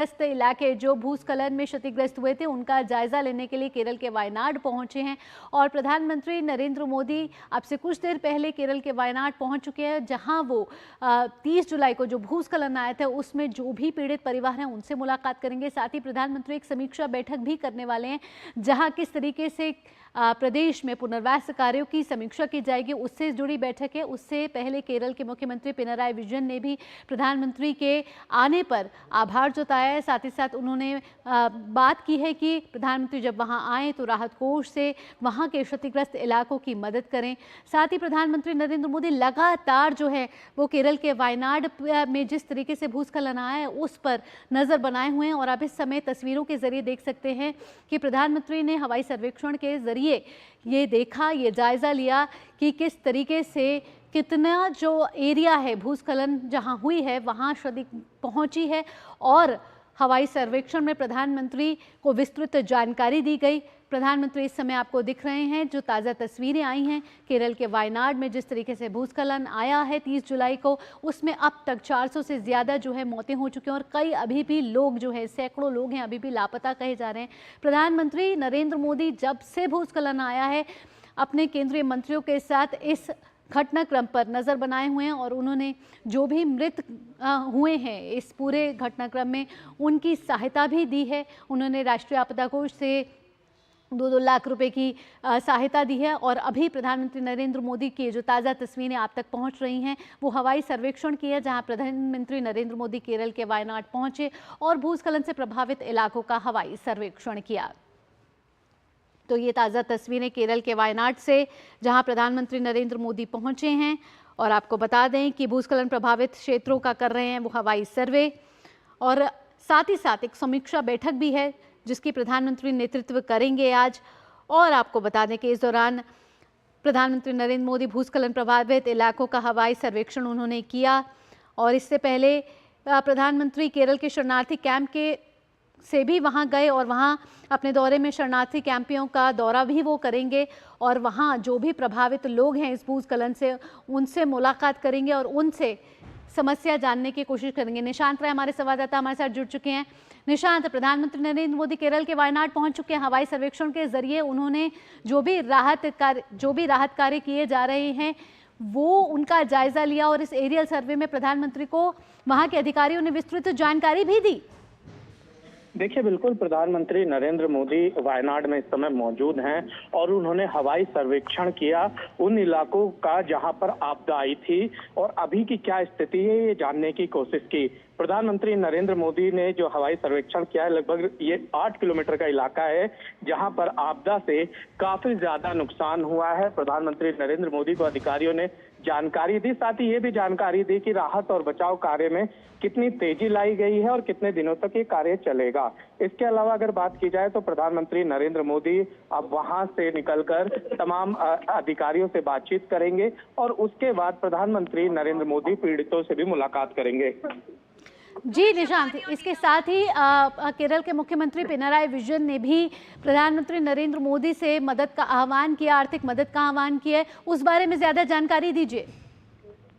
ग्रस्त इलाके जो भूस्खलन में क्षतिग्रस्त हुए थे उनका जायजा लेने के लिए केरल के वायनाड पहुंचे हैं और प्रधानमंत्री नरेंद्र मोदी अब से कुछ देर पहले केरल के वायनाड पहुंच चुके हैं, जहां वो 30 जुलाई को जो भूस्खलन आया था उसमें जो भी पीड़ित परिवार हैं उनसे मुलाकात करेंगे। साथ ही प्रधानमंत्री एक समीक्षा बैठक भी करने वाले हैं, जहां किस तरीके से प्रदेश में पुनर्वास कार्यों की समीक्षा की जाएगी, उससे जुड़ी बैठक है। उससे पहले केरल के मुख्यमंत्री पिनराई विजयन ने भी प्रधानमंत्री के आने पर आभार जताया है। साथ ही साथ उन्होंने बात की है कि प्रधानमंत्री जब वहां आए तो राहत कोष से वहां के क्षतिग्रस्त इलाकों की मदद करें। साथ ही प्रधानमंत्री नरेंद्र मोदी लगातार जो है वो केरल के वायनाड में जिस तरीके से भूस्खलन आया है उस पर नज़र बनाए हुए हैं और आप इस समय तस्वीरों के जरिए देख सकते हैं कि प्रधानमंत्री ने हवाई सर्वेक्षण के जरिए ये देखा, ये जायजा लिया कि किस तरीके से कितना जो एरिया है भूस्खलन जहां हुई है वहां क्षति पहुंची है और हवाई सर्वेक्षण में प्रधानमंत्री को विस्तृत जानकारी दी गई। प्रधानमंत्री इस समय आपको दिख रहे हैं, जो ताज़ा तस्वीरें आई हैं केरल के वायनाड में जिस तरीके से भूस्खलन आया है 30 जुलाई को, उसमें अब तक 400 से ज़्यादा जो है मौतें हो चुकी हैं और कई अभी भी लोग जो है सैकड़ों लोग हैं अभी भी लापता कहे जा रहे हैं। प्रधानमंत्री नरेंद्र मोदी जब से भूस्खलन आया है अपने केंद्रीय मंत्रियों के साथ इस घटनाक्रम पर नज़र बनाए हुए हैं और उन्होंने जो भी मृत हुए हैं इस पूरे घटनाक्रम में उनकी सहायता भी दी है। उन्होंने राष्ट्रीय आपदा कोष से 2-2 लाख रुपए की सहायता दी है और अभी प्रधानमंत्री नरेंद्र मोदी की जो ताज़ा तस्वीरें आप तक पहुंच रही हैं वो हवाई सर्वेक्षण की है, जहां प्रधानमंत्री नरेंद्र मोदी केरल के वायनाड पहुंचे और भूस्खलन से प्रभावित इलाकों का हवाई सर्वेक्षण किया। तो ये ताज़ा तस्वीरें केरल के वायनाड से, जहां प्रधानमंत्री नरेंद्र मोदी पहुंचे हैं और आपको बता दें कि भूस्खलन प्रभावित क्षेत्रों का कर रहे हैं वो हवाई सर्वे और साथ ही साथ एक समीक्षा बैठक भी है जिसकी प्रधानमंत्री नेतृत्व करेंगे आज। और आपको बता दें कि इस दौरान प्रधानमंत्री नरेंद्र मोदी भूस्खलन प्रभावित इलाकों का हवाई सर्वेक्षण उन्होंने किया और इससे पहले प्रधानमंत्री केरल के शरणार्थी कैंप के से भी वहां गए और वहां अपने दौरे में शरणार्थी कैंपियों का दौरा भी वो करेंगे और वहां जो भी प्रभावित लोग हैं इस भूस्खलन से उनसे मुलाकात करेंगे और उनसे समस्या जानने की कोशिश करेंगे। निशांत राय हमारे संवाददाता हमारे साथ जुड़ चुके हैं। निशांत, प्रधानमंत्री नरेंद्र मोदी केरल के वायनाड पहुंच चुके हैं। हवाई सर्वेक्षण के जरिए उन्होंने जो भी राहत कार्य किए जा रहे हैं वो उनका जायजा लिया और इस एरियल सर्वे में प्रधानमंत्री को वहां के अधिकारियों ने विस्तृत जानकारी भी दी। देखिए, बिल्कुल प्रधानमंत्री नरेंद्र मोदी वायनाड में इस समय मौजूद हैं और उन्होंने हवाई सर्वेक्षण किया उन इलाकों का जहां पर आपदा आई थी और अभी की क्या स्थिति है ये जानने की कोशिश की। प्रधानमंत्री नरेंद्र मोदी ने जो हवाई सर्वेक्षण किया है लगभग ये 8 किलोमीटर का इलाका है जहां पर आपदा से काफी ज्यादा नुकसान हुआ है। प्रधानमंत्री नरेंद्र मोदी को अधिकारियों ने जानकारी दी, साथ ही ये भी जानकारी दी कि राहत और बचाव कार्य में कितनी तेजी लाई गई है और कितने दिनों तक ये कार्य चलेगा। इसके अलावा अगर बात की जाए तो प्रधानमंत्री नरेंद्र मोदी अब वहां से निकलकर तमाम अधिकारियों से बातचीत करेंगे और उसके बाद प्रधानमंत्री नरेंद्र मोदी पीड़ितों से भी मुलाकात करेंगे। जी निशांत, इसके साथ ही केरल के मुख्यमंत्री पिनराई विजयन ने भी प्रधानमंत्री नरेंद्र मोदी से मदद का आह्वान किया, आर्थिक मदद का आह्वान किया है, उस बारे में ज्यादा जानकारी दीजिए।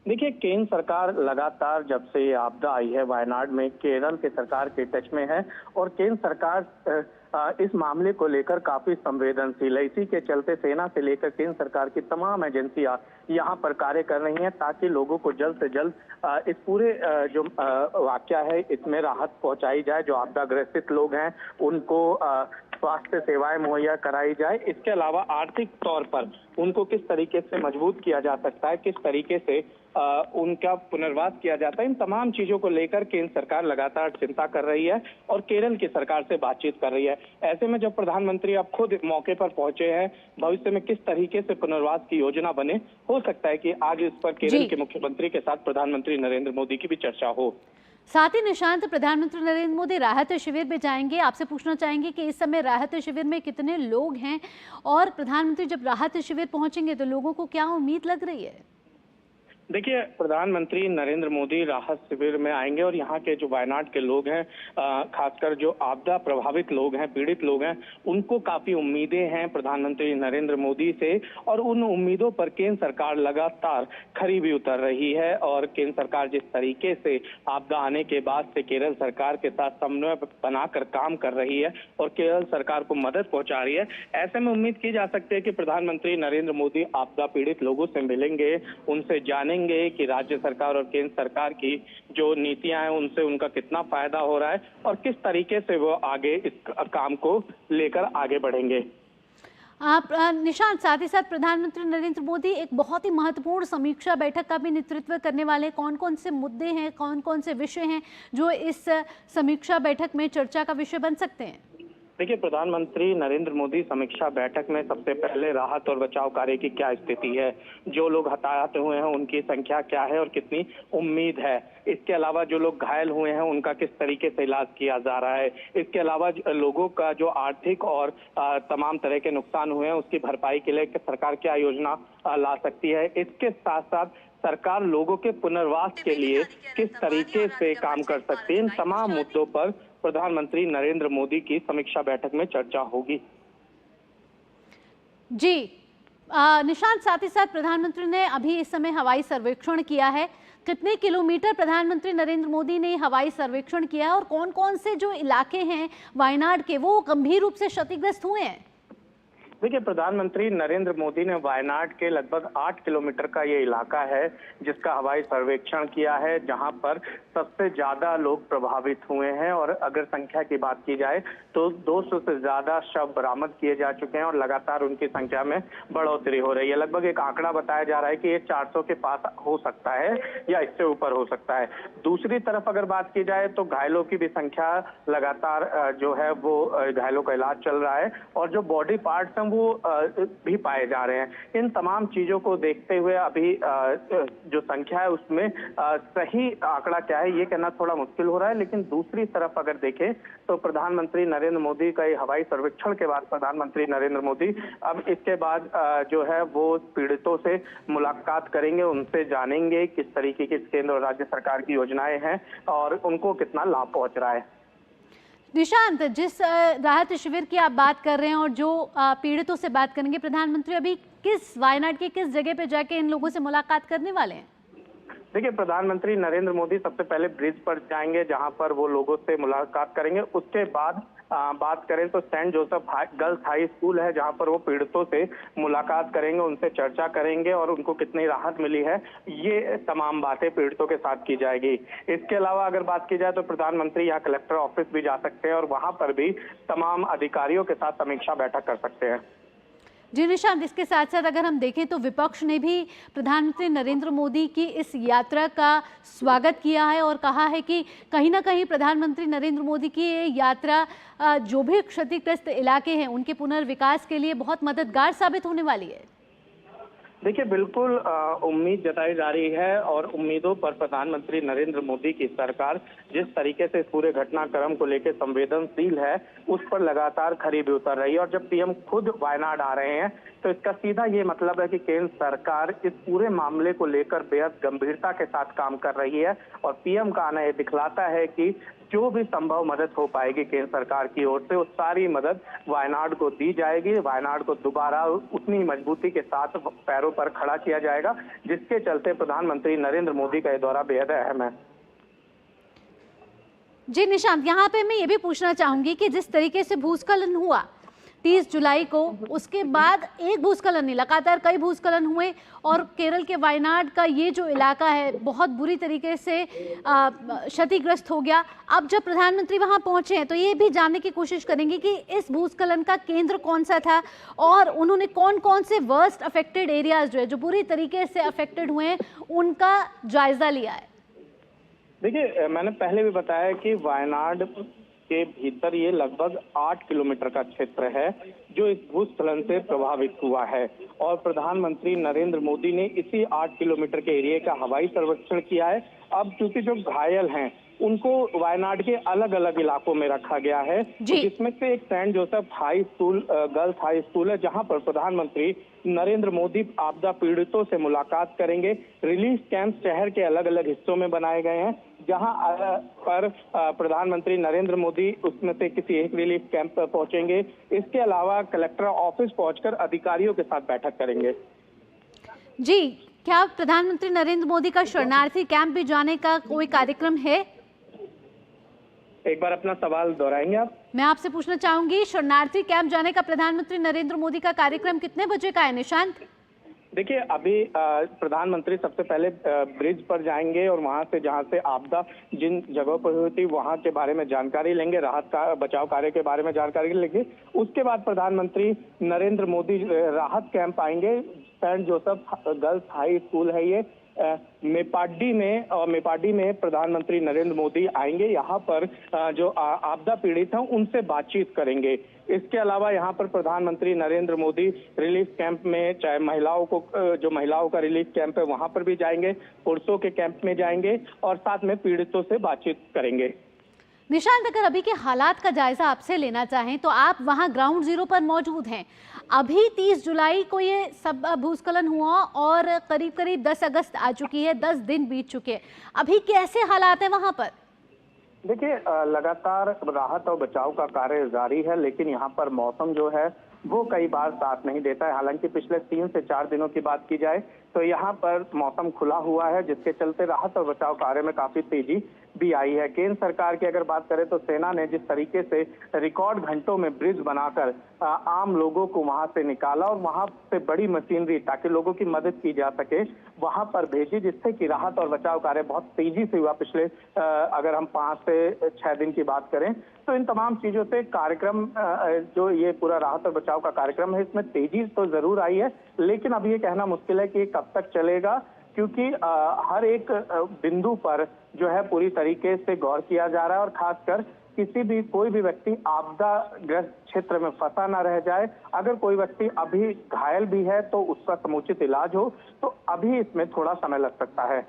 देखिए, केंद्र सरकार लगातार जब से ये आपदा आई है वायनाड में केरल के सरकार के टच में है और केंद्र सरकार इस मामले को लेकर काफी संवेदनशील है। इसी के चलते सेना से लेकर केंद्र सरकार की तमाम एजेंसियां यहाँ पर कार्य कर रही हैं ताकि लोगों को जल्द से जल्द इस पूरे जो वाकया है इसमें राहत पहुंचाई जाए। जो आपदा ग्रसित लोग हैं उनको स्वास्थ्य सेवाएं मुहैया कराई जाए। इसके अलावा आर्थिक तौर पर उनको किस तरीके से मजबूत किया जा सकता है, किस तरीके से उनका पुनर्वास किया जाता है, इन तमाम चीजों को लेकर केंद्र सरकार लगातार चिंता कर रही है और केरल की सरकार से बातचीत कर रही है। ऐसे में जब प्रधानमंत्री अब खुद मौके पर पहुंचे हैं, भविष्य में किस तरीके से पुनर्वास की योजना बने, हो सकता है कि आज इस पर केरल के मुख्यमंत्री के साथ प्रधानमंत्री नरेंद्र मोदी की भी चर्चा हो। साथ ही निशांत, प्रधानमंत्री नरेंद्र मोदी राहत शिविर में जाएंगे। आपसे पूछना चाहेंगे कि इस समय राहत शिविर में कितने लोग हैं और प्रधानमंत्री जब राहत शिविर पहुंचेंगे तो लोगों को क्या उम्मीद लग रही है? देखिए, प्रधानमंत्री नरेंद्र मोदी राहत शिविर में आएंगे और यहाँ के जो वायनाड के लोग हैं, खासकर जो आपदा प्रभावित लोग हैं, पीड़ित लोग हैं, उनको काफी उम्मीदें हैं प्रधानमंत्री नरेंद्र मोदी से। और उन उम्मीदों पर केंद्र सरकार लगातार खरी भी उतर रही है। और केंद्र सरकार जिस तरीके से आपदा आने के बाद से केरल सरकार के साथ समन्वय बनाकर काम कर रही है और केरल सरकार को मदद पहुंचा रही है, ऐसे में उम्मीद की जा सकती है कि प्रधानमंत्री नरेंद्र मोदी आपदा पीड़ित लोगों से मिलेंगे, उनसे जानेंगे कि राज्य सरकार और केंद्र सरकार की जो नीतियां हैं उनसे उनका कितना फायदा हो रहा है और किस तरीके से वो आगे इस काम को लेकर आगे बढ़ेंगे। आप निशांत, साथ ही साथ प्रधानमंत्री नरेंद्र मोदी एक बहुत ही महत्वपूर्ण समीक्षा बैठक का भी नेतृत्व करने वाले हैं। कौन कौन से मुद्दे हैं, कौन कौन से विषय हैं जो इस समीक्षा बैठक में चर्चा का विषय बन सकते हैं? देखिए, प्रधानमंत्री नरेंद्र मोदी समीक्षा बैठक में सबसे पहले राहत और बचाव कार्य की क्या स्थिति है, जो लोग हताहत हुए हैं उनकी संख्या क्या है और कितनी उम्मीद है। इसके अलावा जो लोग घायल हुए हैं उनका किस तरीके से इलाज किया जा रहा है। इसके अलावा लोगों का जो आर्थिक और तमाम तरह के नुकसान हुए हैं उसकी भरपाई के लिए सरकार क्या योजना ला सकती है। इसके साथ साथ सरकार लोगों के पुनर्वास के लिए किस तरीके से काम कर सकती है। इन तमाम मुद्दों पर प्रधानमंत्री नरेंद्र मोदी की समीक्षा बैठक में चर्चा होगी। जी निशांत, साथ ही साथ प्रधानमंत्री ने अभी इस समय हवाई सर्वेक्षण किया है। कितने किलोमीटर प्रधानमंत्री नरेंद्र मोदी ने हवाई सर्वेक्षण किया है और कौन कौन से जो इलाके हैं वायनाड के वो गंभीर रूप से क्षतिग्रस्त हुए हैं? देखिए, प्रधानमंत्री नरेंद्र मोदी ने वायनाड के लगभग 8 किलोमीटर का ये इलाका है जिसका हवाई सर्वेक्षण किया है, जहां पर सबसे ज्यादा लोग प्रभावित हुए हैं। और अगर संख्या की बात की जाए तो 200 से ज्यादा शव बरामद किए जा चुके हैं और लगातार उनकी संख्या में बढ़ोतरी हो रही है। लगभग एक आंकड़ा बताया जा रहा है कि ये 400 के पास हो सकता है या इससे ऊपर हो सकता है। दूसरी तरफ अगर बात की जाए तो घायलों की भी संख्या लगातार जो है वो घायलों का इलाज चल रहा है और जो बॉडी पार्ट्स हैं वो भी पाए जा रहे हैं। इन तमाम चीजों को देखते हुए अभी जो संख्या है उसमें सही आंकड़ा क्या है ये कहना थोड़ा मुश्किल हो रहा है। लेकिन दूसरी तरफ अगर देखें तो प्रधानमंत्री नरेंद्र मोदी का हवाई सर्वेक्षण के बाद प्रधानमंत्री नरेंद्र मोदी अब इसके बाद जो है वो पीड़ितों से मुलाकात करेंगे, उनसे जानेंगे किस तरीके की केंद्र और राज्य सरकार की योजनाएं हैं और उनको कितना लाभ पहुंच रहा है। निशांत, जिस राहत शिविर की आप बात कर रहे हैं और जो पीड़ितों से बात करेंगे, प्रधानमंत्री अभी किस वायनाड की किस जगह पे जाके इन लोगों से मुलाकात करने वाले हैं? देखिए, प्रधानमंत्री नरेंद्र मोदी सबसे पहले ब्रिज पर जाएंगे जहां पर वो लोगों से मुलाकात करेंगे। उसके बाद बात करें तो Saint Joseph Girls High School है जहां पर वो पीड़ितों से मुलाकात करेंगे, उनसे चर्चा करेंगे और उनको कितनी राहत मिली है ये तमाम बातें पीड़ितों के साथ की जाएगी। इसके अलावा अगर बात की जाए तो प्रधानमंत्री यहाँ कलेक्टर ऑफिस भी जा सकते हैं और वहां पर भी तमाम अधिकारियों के साथ समीक्षा बैठक कर सकते हैं। जी निशांत, इसके साथ साथ अगर हम देखें तो विपक्ष ने भी प्रधानमंत्री नरेंद्र मोदी की इस यात्रा का स्वागत किया है और कहा है कि कहीं ना कहीं प्रधानमंत्री नरेंद्र मोदी की ये यात्रा जो भी क्षतिग्रस्त इलाके हैं उनके पुनर्विकास के लिए बहुत मददगार साबित होने वाली है। देखिए, बिल्कुल उम्मीद जताई जा रही है और उम्मीदों पर प्रधानमंत्री नरेंद्र मोदी की सरकार जिस तरीके से इस पूरे घटनाक्रम को लेकर संवेदनशील है उस पर लगातार खरी भी उतर रही है। और जब पीएम खुद वायनाड आ रहे हैं तो इसका सीधा ये मतलब है कि केंद्र सरकार इस पूरे मामले को लेकर बेहद गंभीरता के साथ काम कर रही है और पीएम का आना ये दिखलाता है कि जो भी संभव मदद हो पाएगी केंद्र सरकार की ओर से वो सारी मदद वायनाड को दी जाएगी। वायनाड को दोबारा उतनी मजबूती के साथ पैरों पर खड़ा किया जाएगा जिसके चलते प्रधानमंत्री नरेंद्र मोदी का ये दौरा बेहद अहम है। जी निशांत, यहाँ पे मैं ये भी पूछना चाहूंगी कि जिस तरीके से भूस्खलन हुआ 30 जुलाई को, उसके बाद एक भूस्खलन नहीं लगातार कई भूस्खलन हुए और केरल के वायनाड का ये जो इलाका है बहुत बुरी तरीके से क्षतिग्रस्त हो गया। अब जब प्रधानमंत्री वहां पहुंचे हैं तो ये भी जानने की कोशिश करेंगे कि इस भूस्खलन का केंद्र कौन सा था और उन्होंने कौन कौन से वर्स्ट अफेक्टेड एरियाज जो है जो बुरी तरीके से अफेक्टेड हुए हैं उनका जायजा लिया है। देखिए, मैंने पहले भी बताया कि वायनाड के भीतर ये लगभग 8 किलोमीटर का क्षेत्र है जो इस भूस्खलन से प्रभावित हुआ है और प्रधानमंत्री नरेंद्र मोदी ने इसी 8 किलोमीटर के एरिया का हवाई सर्वेक्षण किया है। अब चूंकि जो घायल हैं उनको वायनाड के अलग अलग इलाकों में रखा गया है, जिसमें से एक Saint Joseph High School, Girls High School है, जहां पर प्रधानमंत्री नरेंद्र मोदी आपदा पीड़ितों से मुलाकात करेंगे। रिलीफ कैंप शहर के अलग अलग हिस्सों में बनाए गए हैं, जहां पर प्रधानमंत्री नरेंद्र मोदी उसमें से किसी एक रिलीफ कैंप पर पहुंचेंगे। इसके अलावा कलेक्टर ऑफिस पहुंचकर अधिकारियों के साथ बैठक करेंगे। जी, क्या प्रधानमंत्री नरेंद्र मोदी का शरणार्थी कैंप भी जाने का कोई कार्यक्रम है? एक बार अपना सवाल दोहराएंगे आप? मैं आपसे पूछना चाहूंगी, शरणार्थी कैंप जाने का प्रधानमंत्री नरेंद्र मोदी का कार्यक्रम कितने बजे का है निशांत? देखिए, अभी प्रधानमंत्री सबसे पहले ब्रिज पर जाएंगे और वहां से, जहां से आपदा जिन जगहों पर हुई थी वहां के बारे में जानकारी लेंगे, राहत का बचाव कार्य के बारे में जानकारी लेंगे। उसके बाद प्रधानमंत्री नरेंद्र मोदी राहत कैंप आएंगे। Saint Joseph Girls High School है ये, मेपाडी में प्रधानमंत्री नरेंद्र मोदी आएंगे। यहाँ पर जो आपदा पीड़ित हैं उनसे बातचीत करेंगे। इसके अलावा यहाँ पर प्रधानमंत्री नरेंद्र मोदी रिलीफ कैंप में, चाहे महिलाओं का रिलीफ कैंप है वहां पर भी जाएंगे, पुरुषों के कैंप में जाएंगे और साथ में पीड़ितों से बातचीत करेंगे। निशांत, अगर अभी के हालात का जायजा आपसे लेना चाहें तो आप वहां ग्राउंड जीरो पर मौजूद हैं। अभी 30 जुलाई को ये सब भूस्खलन हुआ और करीब करीब 10 अगस्त आ चुकी है, 10 दिन बीत चुके हैं। अभी कैसे हालात हैं वहां पर? देखिए, लगातार राहत और बचाव का कार्य जारी है, लेकिन यहाँ पर मौसम जो है वो कई बार साथ नहीं देता है। हालांकि पिछले 3 से 4 दिनों की बात की जाए तो यहाँ पर मौसम खुला हुआ है, जिसके चलते राहत और बचाव कार्य में काफी तेजी भी आई है। केंद्र सरकार की अगर बात करें तो सेना ने जिस तरीके से रिकॉर्ड घंटों में ब्रिज बनाकर आम लोगों को वहां से निकाला और वहां से बड़ी मशीनरी ताकि लोगों की मदद की जा सके वहां पर भेजी, जिससे कि राहत और बचाव कार्य बहुत तेजी से हुआ। पिछले अगर हम 5 से 6 दिन की बात करें तो इन तमाम चीजों से कार्यक्रम, जो ये पूरा राहत और बचाव का कार्यक्रम है, इसमें तेजी तो जरूर आई है, लेकिन अब ये कहना मुश्किल है कि कब तक चलेगा, क्योंकि हर एक बिंदु पर जो है पूरी तरीके से गौर किया जा रहा है और खासकर कोई भी व्यक्ति आपदाग्रस्त क्षेत्र में फंसा ना रह जाए। अगर कोई व्यक्ति अभी घायल भी है तो उसका समुचित इलाज हो, तो अभी इसमें थोड़ा समय लग सकता है।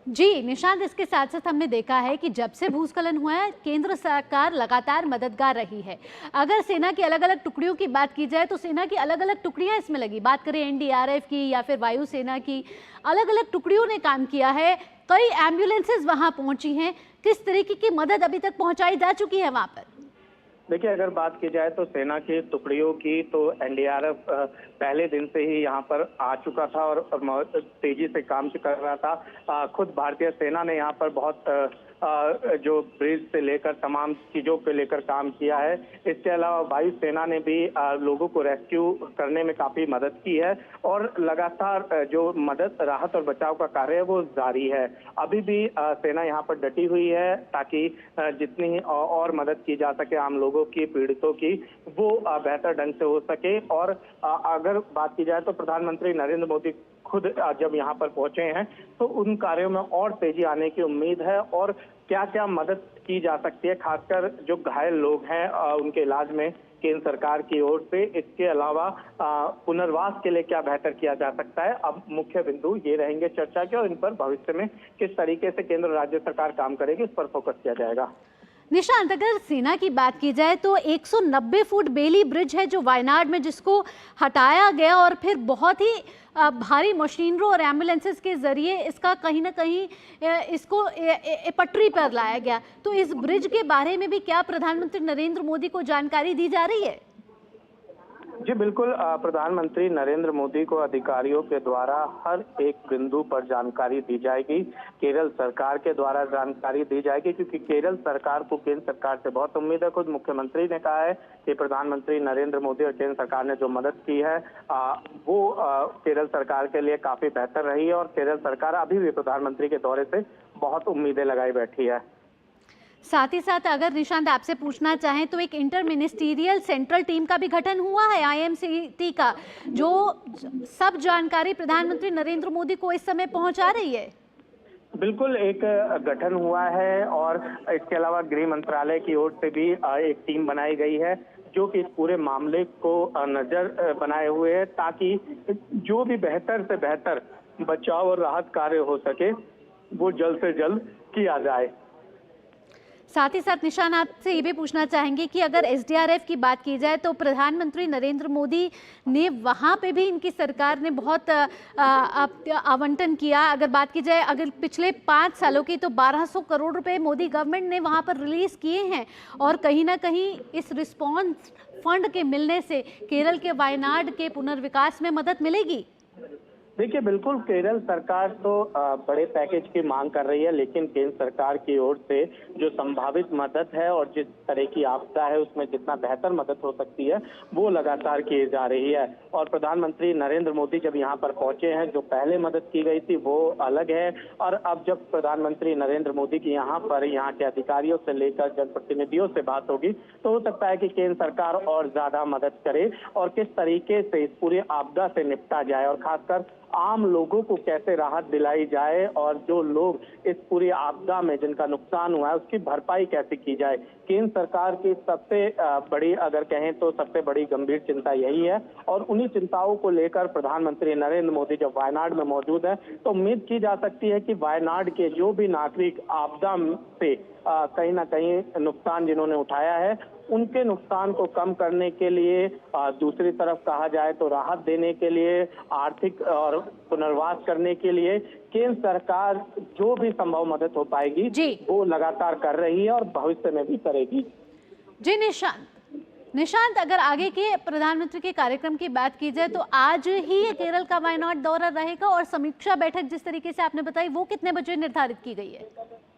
जी निशांत, इसके साथ साथ हमने देखा है कि जब से भूस्खलन हुआ है केंद्र सरकार लगातार मददगार रही है। अगर सेना की अलग अलग टुकड़ियों की बात की जाए तो सेना की अलग अलग टुकड़ियां इसमें लगी, बात करें एनडीआरएफ की या फिर वायुसेना की, अलग अलग टुकड़ियों ने काम किया है। कई एम्बुलेंसेज वहां पहुंची हैं। किस तरीके की मदद अभी तक पहुंचाई जा चुकी है वहां पर? देखिए, अगर बात की जाए तो सेना की टुकड़ियों की तो एनडीआरएफ पहले दिन से ही यहाँ पर आ चुका था और तेजी से काम कर रहा था। खुद भारतीय सेना ने यहाँ पर बहुत जो ब्रिज से लेकर तमाम चीजों को लेकर काम किया है। इसके अलावा वायुसेना ने भी लोगों को रेस्क्यू करने में काफी मदद की है और लगातार जो मदद, राहत और बचाव का कार्य है वो जारी है। अभी भी सेना यहाँ पर डटी हुई है ताकि जितनी और मदद की जा सके आम लोगों की, पीड़ितों की, वो बेहतर ढंग से हो सके। और अगर बात की जाए तो प्रधानमंत्री नरेंद्र मोदी खुद जब यहाँ पर पहुंचे हैं तो उन कार्यों में और तेजी आने की उम्मीद है और क्या क्या मदद की जा सकती है, खासकर जो घायल लोग हैं उनके इलाज में केंद्र सरकार की ओर से। इसके अलावा पुनर्वास के लिए क्या बेहतर किया जा सकता है, अब मुख्य बिंदु ये रहेंगे चर्चा के और इन पर भविष्य में किस तरीके से केंद्र राज्य सरकार काम करेगी इस पर फोकस किया जाएगा। निशांत, अगर सेना की बात की जाए तो 190 फुट बेली ब्रिज है जो वायनाड में, जिसको हटाया गया और फिर बहुत ही भारी मशीनरों और एम्बुलेंसेस के जरिए इसका कहीं ना कहीं इसको पटरी पर लाया गया। तो इस ब्रिज के बारे में भी क्या प्रधानमंत्री नरेंद्र मोदी को जानकारी दी जा रही है? जी बिल्कुल, प्रधानमंत्री नरेंद्र मोदी को अधिकारियों के द्वारा हर एक बिंदु पर जानकारी दी जाएगी। केरल सरकार के द्वारा जानकारी दी जाएगी, क्योंकि केरल सरकार को केंद्र सरकार से बहुत उम्मीद है। खुद मुख्यमंत्री ने कहा है कि प्रधानमंत्री नरेंद्र मोदी और केंद्र सरकार ने जो मदद की है वो केरल सरकार के लिए काफी बेहतर रही है और केरल सरकार अभी भी प्रधानमंत्री के दौरे से बहुत उम्मीदें लगाई बैठी है। साथ ही साथ अगर निशांत आपसे पूछना चाहें तो एक इंटर मिनिस्टीरियल सेंट्रल टीम का भी गठन हुआ है IMCT का, जो सब जानकारी प्रधानमंत्री नरेंद्र मोदी को इस समय पहुंचा रही है। बिल्कुल, एक गठन हुआ है और इसके अलावा गृह मंत्रालय की ओर से भी एक टीम बनाई गई है जो कि इस पूरे मामले को नजर बनाए हुए है ताकि जो भी बेहतर से बेहतर बचाव और राहत कार्य हो सके वो जल्द से जल्द किया जाए। साथ ही साथ निशान, आपसे ये भी पूछना चाहेंगे कि अगर एसडीआरएफ की बात की जाए तो प्रधानमंत्री नरेंद्र मोदी ने वहाँ पे भी इनकी सरकार ने बहुत आवंटन किया। अगर बात की जाए अगर पिछले 5 सालों की, तो 1200 करोड़ रुपए मोदी गवर्नमेंट ने वहाँ पर रिलीज किए हैं और कहीं ना कहीं इस रिस्पॉन्स फंड के मिलने से केरल के वायनाड के पुनर्विकास में मदद मिलेगी। देखिए, बिल्कुल केरल सरकार तो बड़े पैकेज की मांग कर रही है, लेकिन केंद्र सरकार की ओर से जो संभावित मदद है और जिस तरह की आपदा है उसमें जितना बेहतर मदद हो सकती है वो लगातार की जा रही है। और प्रधानमंत्री नरेंद्र मोदी जब यहाँ पर पहुंचे हैं, जो पहले मदद की गई थी वो अलग है, और अब जब प्रधानमंत्री नरेंद्र मोदी की यहाँ पर यहाँ के अधिकारियों से लेकर जनप्रतिनिधियों से बात होगी तो हो सकता है कि केंद्र सरकार और ज्यादा मदद करे और किस तरीके से इस पूरी आपदा से निपटा जाए और खासकर आम लोगों को कैसे राहत दिलाई जाए और जो लोग इस पूरी आपदा में जिनका नुकसान हुआ है उसकी भरपाई कैसे की जाए। केंद्र सरकार की सबसे बड़ी, अगर कहें तो सबसे बड़ी गंभीर चिंता यही है और उन्हीं चिंताओं को लेकर प्रधानमंत्री नरेंद्र मोदी जब वायनाड में मौजूद है तो उम्मीद की जा सकती है कि वायनाड के जो भी नागरिक आपदा से कहीं ना कहीं नुकसान जिन्होंने उठाया है उनके नुकसान को कम करने के लिए, दूसरी तरफ कहा जाए तो राहत देने के लिए, आर्थिक और पुनर्वास करने के लिए केंद्र सरकार जो भी संभव मदद हो पाएगी वो लगातार कर रही है और भविष्य में भी करेगी। जी निशांत, अगर आगे के प्रधानमंत्री के कार्यक्रम की बात की जाए तो आज ही केरल का वायनाड दौरा रहेगा और समीक्षा बैठक जिस तरीके से आपने बताई वो कितने बजे निर्धारित की गई है?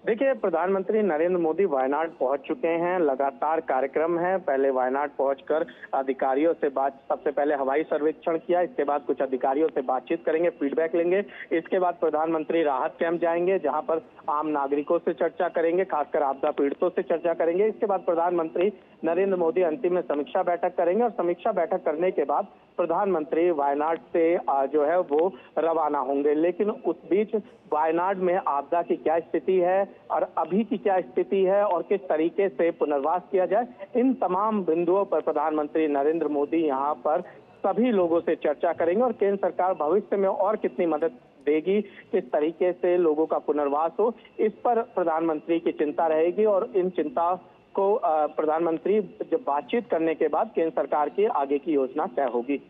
देखिए, प्रधानमंत्री नरेंद्र मोदी वायनाड पहुंच चुके हैं, लगातार कार्यक्रम है। पहले वायनाड पहुंचकर अधिकारियों से सबसे पहले हवाई सर्वेक्षण किया, इसके बाद कुछ अधिकारियों से बातचीत करेंगे, फीडबैक लेंगे। इसके बाद प्रधानमंत्री राहत कैंप जाएंगे जहां पर आम नागरिकों से चर्चा करेंगे, खासकर आपदा पीड़ितों से चर्चा करेंगे। इसके बाद प्रधानमंत्री नरेंद्र मोदी अंतिम में समीक्षा बैठक करेंगे और समीक्षा बैठक करने के बाद प्रधानमंत्री वायनाड से जो है वो रवाना होंगे। लेकिन उस बीच वायनाड में आपदा की क्या स्थिति है और अभी की क्या स्थिति है और किस तरीके से पुनर्वास किया जाए, इन तमाम बिंदुओं पर प्रधानमंत्री नरेंद्र मोदी यहाँ पर सभी लोगों से चर्चा करेंगे और केंद्र सरकार भविष्य में और कितनी मदद देगी, किस तरीके से लोगों का पुनर्वास हो, इस पर प्रधानमंत्री की चिंता रहेगी और इन चिंता को प्रधानमंत्री जब बातचीत करने के बाद केंद्र सरकार की आगे की योजना तय होगी।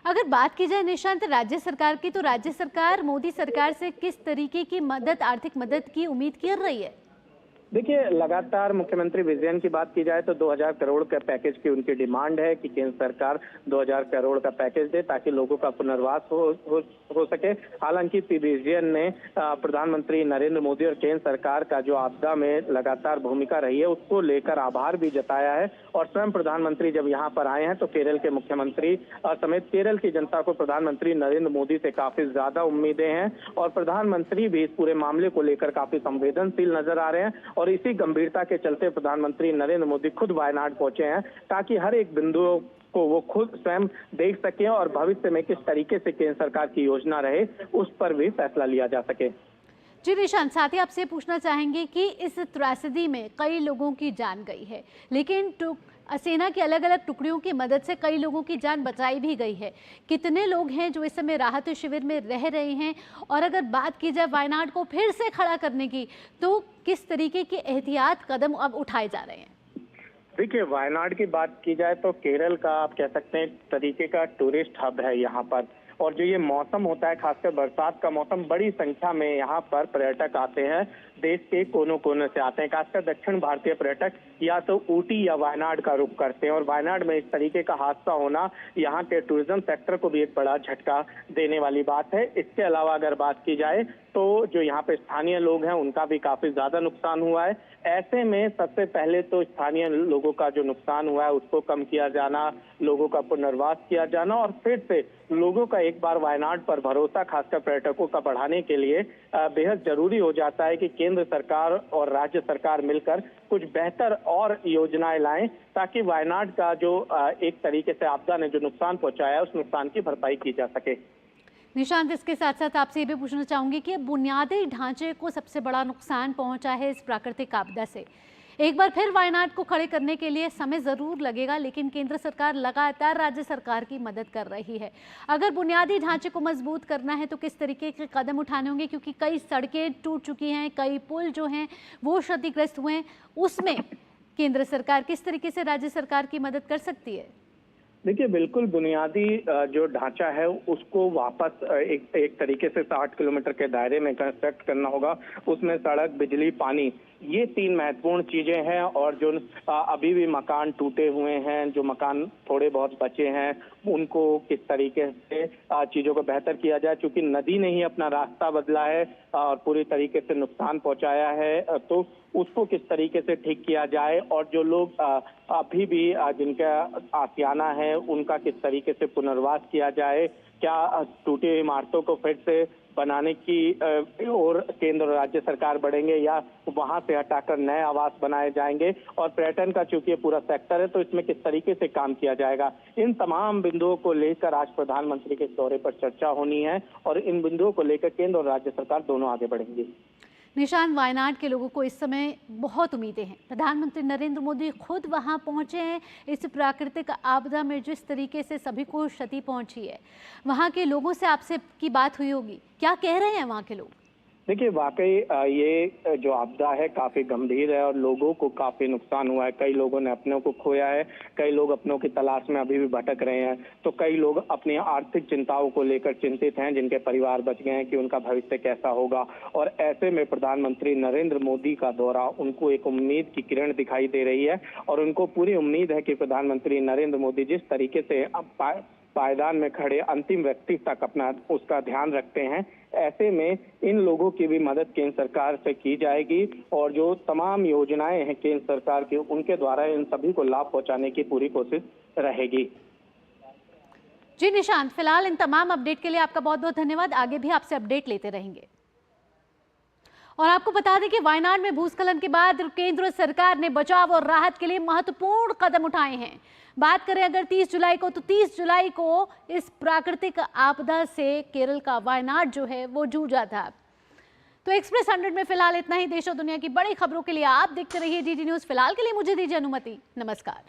अगर बात की जाए निशांत राज्य सरकार की, तो राज्य सरकार मोदी सरकार से किस तरीके की मदद, आर्थिक मदद की उम्मीद कर रही है? देखिए, लगातार मुख्यमंत्री विजयन की बात की जाए तो 2000 करोड़ का पैकेज की उनकी डिमांड है कि केंद्र सरकार 2000 करोड़ का पैकेज दे ताकि लोगों का पुनर्वास हो सके। हालांकि पी विजयन ने प्रधानमंत्री नरेंद्र मोदी और केंद्र सरकार का जो आपदा में लगातार भूमिका रही है उसको लेकर आभार भी जताया है और स्वयं प्रधानमंत्री जब यहाँ पर आए हैं तो केरल के मुख्यमंत्री समेत केरल की जनता को प्रधानमंत्री नरेंद्र मोदी से काफी ज्यादा उम्मीदें हैं और प्रधानमंत्री भी इस पूरे मामले को लेकर काफी संवेदनशील नजर आ रहे हैं और इसी गंभीरता के चलते प्रधानमंत्री नरेंद्र मोदी खुद वायनाड पहुंचे हैं ताकि हर एक बिंदु को वो खुद स्वयं देख सके और भविष्य में किस तरीके से केंद्र सरकार की योजना रहे उस पर भी फैसला लिया जा सके। जी निशांत, साथ ही आपसे पूछना चाहेंगे कि इस त्रासदी में कई लोगों की जान गई है, लेकिन सेना की अलग अलग टुकड़ियों की मदद से कई लोगों की जान बचाई भी गई है। कितने लोग हैं जो इस समय राहत शिविर में रह रहे हैं और अगर बात की जाए वायनाड को फिर से खड़ा करने की तो किस तरीके के एहतियात कदम अब उठाए जा रहे हैं? देखिए, वायनाड की बात की जाए तो केरल का आप कह सकते हैं तरीके का टूरिस्ट हब है यहाँ पर और जो ये मौसम होता है खासकर बरसात का मौसम, बड़ी संख्या में यहाँ पर पर्यटक आते हैं, देश के कोनों कोनों से आते हैं। खासकर दक्षिण भारतीय पर्यटक या तो ऊटी या वायनाड का रुख करते हैं और वायनाड में इस तरीके का हादसा होना यहाँ के टूरिज्म सेक्टर को भी एक बड़ा झटका देने वाली बात है। इसके अलावा अगर बात की जाए तो जो यहाँ पे स्थानीय लोग हैं उनका भी काफी ज्यादा नुकसान हुआ है। ऐसे में सबसे पहले तो स्थानीय लोगों का जो नुकसान हुआ है उसको कम किया जाना, लोगों का पुनर्वास किया जाना और फिर से लोगों का एक बार वायनाड पर भरोसा खासकर पर्यटकों का बढ़ाने के लिए बेहद जरूरी हो जाता है कि केंद्र सरकार और राज्य सरकार मिलकर कुछ बेहतर और योजनाएं लाएं ताकि वायनाड का जो एक तरीके से आपदा ने जो नुकसान पहुंचाया है उस नुकसान की भरपाई की जा सके। निशांत, इसके साथ साथ आपसे ये भी पूछना चाहूंगी कि बुनियादी ढांचे को सबसे बड़ा नुकसान पहुंचा है इस प्राकृतिक आपदा से। एक बार फिर वायनाड को खड़े करने के लिए समय ज़रूर लगेगा, लेकिन केंद्र सरकार लगातार राज्य सरकार की मदद कर रही है। अगर बुनियादी ढांचे को मजबूत करना है तो किस तरीके के कदम उठाने होंगे, क्योंकि कई सड़कें टूट चुकी हैं, कई पुल जो हैं वो क्षतिग्रस्त हुए हैं, उसमें केंद्र सरकार किस तरीके से राज्य सरकार की मदद कर सकती है? देखिए, बिल्कुल बुनियादी जो ढांचा है उसको वापस एक तरीके से 60 किलोमीटर के दायरे में कंस्ट्रक्ट करना होगा। उसमें सड़क, बिजली, पानी, ये 3 महत्वपूर्ण चीजें हैं। और जो अभी भी मकान टूटे हुए हैं, जो मकान थोड़े बहुत बचे हैं, उनको किस तरीके से चीजों को बेहतर किया जाए। चूंकि नदी ने ही अपना रास्ता बदला है और पूरी तरीके से नुकसान पहुंचाया है, तो उसको किस तरीके से ठीक किया जाए। और जो लोग अभी भी जिनका आशियाना है, उनका किस तरीके से पुनर्वास किया जाए। क्या टूटी इमारतों को फिर से बनाने की और केंद्र और राज्य सरकार बढ़ेंगे, या वहां से हटाकर नए आवास बनाए जाएंगे। और पर्यटन का चूंकि पूरा सेक्टर है, तो इसमें किस तरीके से काम किया जाएगा। इन तमाम बिंदुओं को लेकर आज प्रधानमंत्री के दौरे पर चर्चा होनी है और इन बिंदुओं को लेकर केंद्र और राज्य सरकार दोनों आगे बढ़ेंगी। निशांत, वायनाड के लोगों को इस समय बहुत उम्मीदें हैं। प्रधानमंत्री नरेंद्र मोदी खुद वहां पहुंचे हैं। इस प्राकृतिक आपदा में जिस तरीके से सभी को क्षति पहुंची है, वहां के लोगों से आपसे की बात हुई होगी, क्या कह रहे हैं वहां के लोग? देखिए, वाकई ये जो आपदा है काफी गंभीर है और लोगों को काफी नुकसान हुआ है। कई लोगों ने अपनों को खोया है, कई लोग अपनों की तलाश में अभी भी भटक रहे हैं, तो कई लोग अपनी आर्थिक चिंताओं को लेकर चिंतित हैं, जिनके परिवार बच गए हैं कि उनका भविष्य कैसा होगा। और ऐसे में प्रधानमंत्री नरेंद्र मोदी का दौरा उनको एक उम्मीद की किरण दिखाई दे रही है। और उनको पूरी उम्मीद है कि प्रधानमंत्री नरेंद्र मोदी जिस तरीके से पायदान में खड़े अंतिम व्यक्ति तक अपना उसका ध्यान रखते हैं, ऐसे में इन लोगों की भी मदद केंद्र सरकार से की जाएगी। और जो तमाम योजनाएं हैं केंद्र सरकार की, उनके द्वारा इन सभी को लाभ पहुंचाने की पूरी कोशिश रहेगी। जी निशांत, फिलहाल इन तमाम अपडेट के लिए आपका बहुत बहुत धन्यवाद। आगे भी आपसे अपडेट लेते रहेंगे। और आपको बता दें कि वायनाड में भूस्खलन के बाद केंद्र सरकार ने बचाव और राहत के लिए महत्वपूर्ण कदम उठाए हैं। बात करें अगर 30 जुलाई को, तो 30 जुलाई को इस प्राकृतिक आपदा से केरल का वायनाड जो है वो जूझा था। तो एक्सप्रेस 100 में फिलहाल इतना ही। देश और दुनिया की बड़ी खबरों के लिए आप देखते रहिए DD न्यूज़। फिलहाल के लिए मुझे दीजिए अनुमति। नमस्कार।